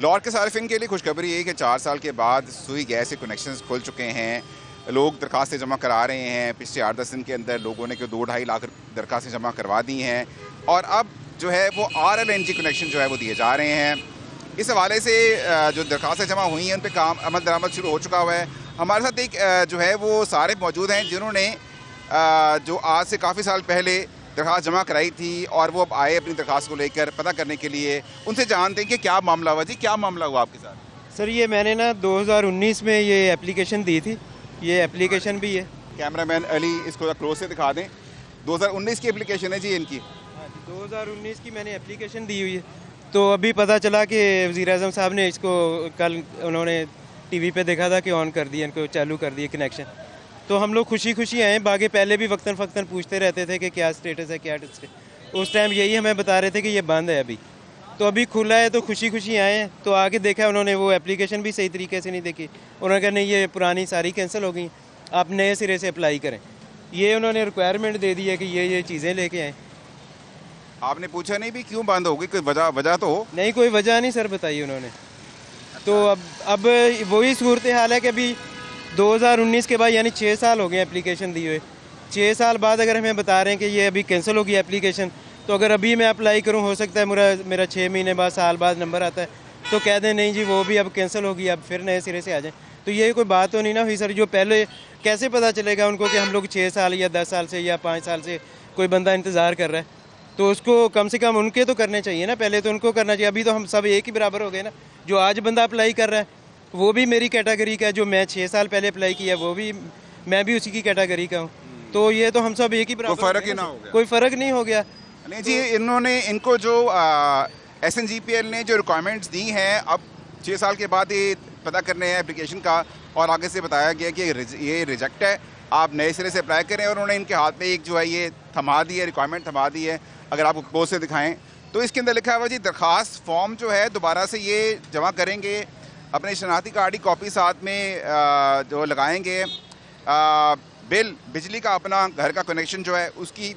لاہور کے صارفین کے لیے خوشخبری ہے کہ 4 سال کے بعد سوئی گیس کے کنیکشنز کھل چکے ہیں. لوگ درخواستیں جمع کرا رہے ہیں. پچھلے 8-10 دن کے اندر لوگوں نے 2-2.5 لاکھ درخواستیں جمع کروا دی ہیں, اور اب جو ہے وہ RLNG کنیکشن جو ہے وہ دیے جا رہے ہیں. اس حوالے سے جو درخواستیں جمع ہوئی ہیں ان پہ کام عمل درآمد شروع ہو چکا ہوا ہے. ہمارے ساتھ ایک جو ہے وہ صارف موجود ہیں جنہوں نے جو آج سے کافی سال پہلے درخواست جمع کرائی تھی, اور وہ اب آئے اپنی درخواست کو لے کر پتہ کرنے کے لیے. ان سے جانتے ہیں کہ کیا معاملہ ہوا. جی کیا معاملہ ہوا آپ کے ساتھ؟ سر یہ میں نے 2019 میں یہ اپلیکیشن دی تھی. یہ اپلیکیشن بھی ہے. کیمرہ مین علی اس کو کلوز سے دکھا دیں. 2019 کی اپلیکیشن ہے جی ان کی. 2019 کی میں نے اپلیکیشن دی ہوئی ہے. تو ابھی پتہ چلا کہ وزیر اعظم صاحب نے اس کو کل انہوں نے ٹی وی پہ دیکھا تھا کہ آن کر دیا, ان کو چالو کر دیا کنیکشن. تو ہم لوگ خوشی آئے. باقی پہلے بھی وقتاً فوقتاً پوچھتے رہتے تھے کہ کیا اسٹیٹس ہے, کیا اس ٹائم یہی ہمیں بتا رہے تھے کہ یہ بند ہے ابھی. تو ابھی کھلا ہے تو خوشی آئے ہیں. تو آگے دیکھا انہوں نے وہ اپلیکیشن بھی صحیح طریقے سے نہیں دیکھی. انہوں نے کہا نہیں یہ پرانی ساری کینسل ہو گئی, آپ نئے سرے سے اپلائی کریں. یہ انہوں نے ریکوائرمنٹ دے دی ہے کہ یہ چیزیں لے کے آئیں. آپ نے پوچھا نہیں بھی کیوں بند ہوگی, کوئی وجہ تو ہو؟ نہیں کوئی وجہ نہیں سر بتائی انہوں نے. تو اب وہی صورتحال ہے کہ ابھی 2019 کے بعد یعنی 6 سال ہو گئے اپلیکیشن دی ہوئے. 6 سال بعد اگر ہمیں بتا رہے ہیں کہ یہ ابھی کینسل ہوگی اپلیکیشن, تو اگر ابھی میں اپلائی کروں ہو سکتا ہے میرا 6 مہینے بعد سال بعد نمبر آتا ہے تو کہہ دیں نہیں جی وہ بھی اب کینسل ہوگی, اب پھر نئے سرے سے آ جائیں. تو یہ کوئی بات تو نہیں نا ہوئی سر. جو پہلے کیسے پتہ چلے گا ان کو کہ ہم لوگ 6 سال یا 10 سال سے یا 5 سال سے کوئی بندہ انتظار کر رہا ہے. تو اس کو کم سے کم ان کے تو کرنے چاہیے نا, پہلے تو ان کو کرنا چاہیے. ابھی تو ہم سب ایک ہی برابر ہو گئے نا. جو آج بندہ اپلائی کر رہا ہے وہ بھی میری کیٹیگری کا ہے, جو میں 6 سال پہلے اپلائی کیا ہے وہ بھی میں بھی اسی کی کیٹیگری کا ہوں. تو یہ تو ہم سب ایک ہی برابر, کوئی فرق ہی نہ ہو گیا. کوئی فرق نہیں ہو گیا. نہیں جی, انہوں نے ان کو جو SNGPL نے جو ریکوائرمنٹس دی ہیں اب 6 سال کے بعد یہ پتہ کرنے ہیں اپلیکیشن کا, اور آگے سے بتایا گیا کہ یہ ریجیکٹ ہے, آپ نئے سرے سے اپلائی کریں. اور انہوں نے ان کے ہاتھ میں ایک جو ہے یہ تھما دی ہے, ریکوائرمنٹ تھما دی ہے. اگر آپ کو کلوز سے دکھائیں تو اس کے اندر لکھا ہوا جی درخواست فارم جو ہے دوبارہ سے یہ جمع کریں گے, اپنے شناختی کارڈ کی کاپی ساتھ میں جو لگائیں گے, بل بجلی کا اپنا گھر کا کنیکشن جو ہے اس کی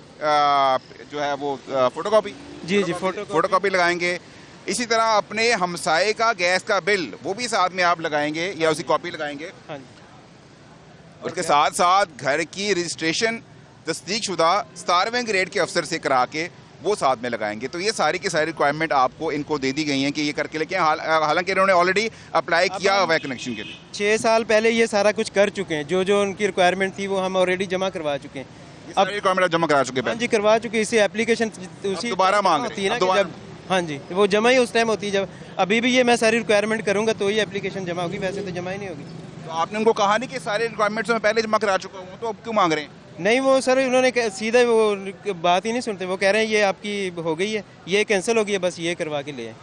جو ہے وہ فوٹو کاپی, جی فوٹو کاپی لگائیں گے. اسی طرح اپنے ہمسائے کا گیس کا بل وہ بھی ساتھ میں آپ لگائیں گے یا اسی کاپی لگائیں گے. اس کے ساتھ ساتھ گھر کی رجسٹریشن تصدیق شدہ 17ویں گریڈ کے افسر سے کرا کے وہ ساتھ میں لگائیں گے. تو یہ ساری کی ساری ریکوائرمنٹ آپ کو ان کو دے دی گئی ہیں کہ یہ کر کے لے کے, حالانکہ انہوں نے آلریڈی اپلائی کیا ہوا ہے کنیکشن کے لیے. 6 سال پہلے یہ سارا کچھ کر چکے ہیں. جو ان کی ریکوائرمنٹ تھی وہ ہم آلریڈی جمع کروا چکے ہیں. اب ریکوائرمنٹ جمع کرا چکے ہیں. ہاں جی کروا چکے. اسی اپلیکیشن دوبارہ مانگ رہے ہیں. ہاں جی وہ جمع ہی اس ٹائم ہوتی ہے جب ابھی بھی یہ میں ساری ریکوائرمنٹ کروں گا تو یہ اپلیکیشن جمع ہوگی, ویسے تو جمع ہی نہیں ہوگی. تو آپ نے ان کو کہا نہیں کہ سارے ریکوائرمنٹس میں پہلے جمع کرا چکا ہوں, تو اب کیوں مانگ رہے ہیں؟ نہیں وہ سر انہوں نے سیدھا وہ بات ہی نہیں سنتے. وہ کہہ رہے ہیں یہ آپ کی ہو گئی ہے, یہ کینسل ہو گئی ہے, بس یہ کروا کے لے آئیں.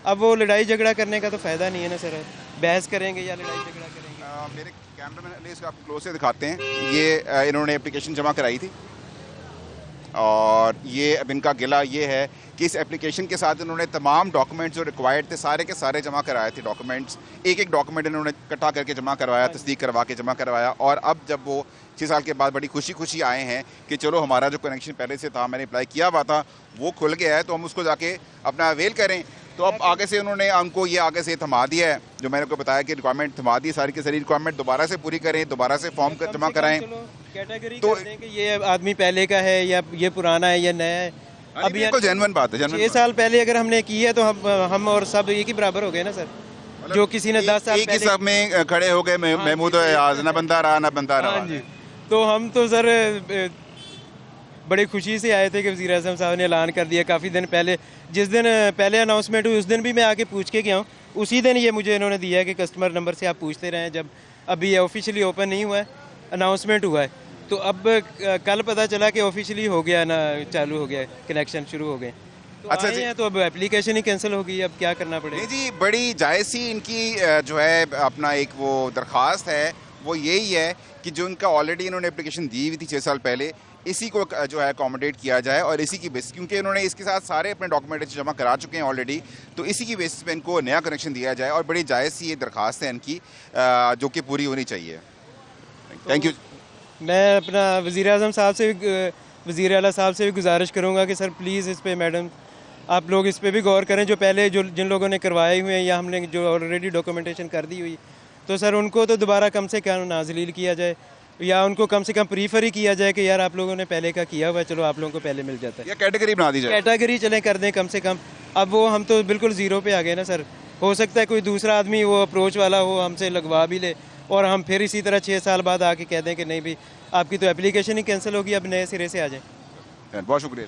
اب وہ لڑائی جھگڑا کرنے کا تو فائدہ نہیں ہے نا سر. بحث کریں گے یا لڑائی جھگڑا کریں گے. میرے کیمرہ مین اس کو آپ کلوز سے دکھاتے ہیں. یہ انہوں نے اپلیکیشن جمع کرائی تھی, اور یہ اب ان کا گلہ یہ ہے کہ اس اپلیکیشن کے ساتھ انہوں نے تمام ڈاکومنٹس جو ریکوائرڈ تھے سارے کے سارے جمع کرائے تھے. ڈاکومنٹس ایک ڈاکومنٹ انہوں نے اکٹھا کر کے جمع کروایا, تصدیق کروا کے جمع کروایا. اور اب جب وہ 6 سال کے بعد بڑی خوشی آئے ہیں کہ چلو ہمارا جو کنیکشن پہلے سے تھا, میں نے اپلائی کیا ہوا تھا, وہ کھل گیا ہے, تو ہم اس کو جا کے اپنا اویل کریں. تو اب آگے سے انہوں نے ہم کو یہ آگے سے تھما دیا ہے, جو میں نے کو بتایا کہ ریکوائرمنٹ تھما دی, ساری کی ساری ریکوائرمنٹ دوبارہ سے پوری کریں, دوبارہ سے فارم جمع کرائیں. تو کہ یہ آدمی پہلے کا ہے یا یہ پرانا ہے یا نیا ہے. ابھی بالکل جینوئن بات ہے. 6 سال پہلے اگر ہم نے کی ہے تو ہم اور سب ایک ہی برابر ہو گئے نا سر. جو کسی نے 10 سال ایک ہی سب میں کھڑے ہو گئے, محمود ایاز نہ بندہ رہا نہ بندہ رہا. تو ہم تو سر بڑی خوشی سے آئے تھے کہ وزیر اعظم صاحب نے اعلان کر دیا کافی دن پہلے. جس دن پہلے اناؤنسمنٹ ہوئی اس دن بھی میں آ کے پوچھ کے گیا ہوں. اسی دن یہ مجھے انہوں نے دیا کہ کسٹمر نمبر سے آپ پوچھتے رہیں. جب ابھی آفیشیلی اوپن نہیں ہوا ہے, اناؤنسمنٹ ہوا ہے, تو اب کل پتہ چلا کہ آفیشیلی ہو گیا نا, چالو ہو گیا, کنیکشن شروع ہو گئے. اچھا جی, تو اب اپلیکیشن ہی کینسل ہو گئی, اب کیا کرنا پڑے گا. جی بڑی جائز سی ان کی جو ہے اپنا ایک وہ درخواست ہے, وہ یہی ہے کہ جو ان کا آلریڈی انہوں نے اپلیکیشن دی ہوئی تھی 6 سال پہلے, اسی کو جو ہے اکوموڈیٹ کیا جائے, اور اسی کی بیسس, کیونکہ انہوں نے اس کے ساتھ سارے اپنے ڈاکومنٹ جمع کرا چکے ہیں آلریڈی, تو اسی کی بیسس پہ ان کو نیا کنیکشن دیا جائے. اور بڑی جائز سی یہ درخواست ہے ان کی, جو کہ پوری ہونی چاہیے. Thank you. میں اپنا وزیر اعظم صاحب سے وزیر اعلیٰ صاحب سے بھی گزارش کروں گا کہ سر پلیز اس پہ میڈم آپ لوگ اس پہ بھی غور کریں, جو پہلے جو جن لوگوں نے کروائے ہوئے ہیں یا ہم نے جو آلریڈی ڈاکومنٹیشن کر دی ہوئی, تو سر ان کو تو دوبارہ کم سے کم نازلیل کیا جائے, یا ان کو کم سے کم پریفر ہی کیا جائے کہ یار آپ لوگوں نے پہلے کا کیا ہوا ہے, چلو آپ لوگوں کو پہلے مل جاتا ہے. یا کیٹیگری بنا دی جائے, کیٹاگری چلیں کر دیں کم سے کم. اب وہ ہم تو بالکل زیرو پہ آ گئے نا سر. ہو سکتا ہے کوئی دوسرا آدمی وہ اپروچ والا ہو, ہم سے لگوا بھی لے, اور ہم پھر اسی طرح 6 سال بعد آ کے کہہ دیں کہ نہیں بھی آپ کی تو اپلیکیشن ہی کینسل ہوگی, اب نئے سرے سے آ جائیں. بہت شکریہ.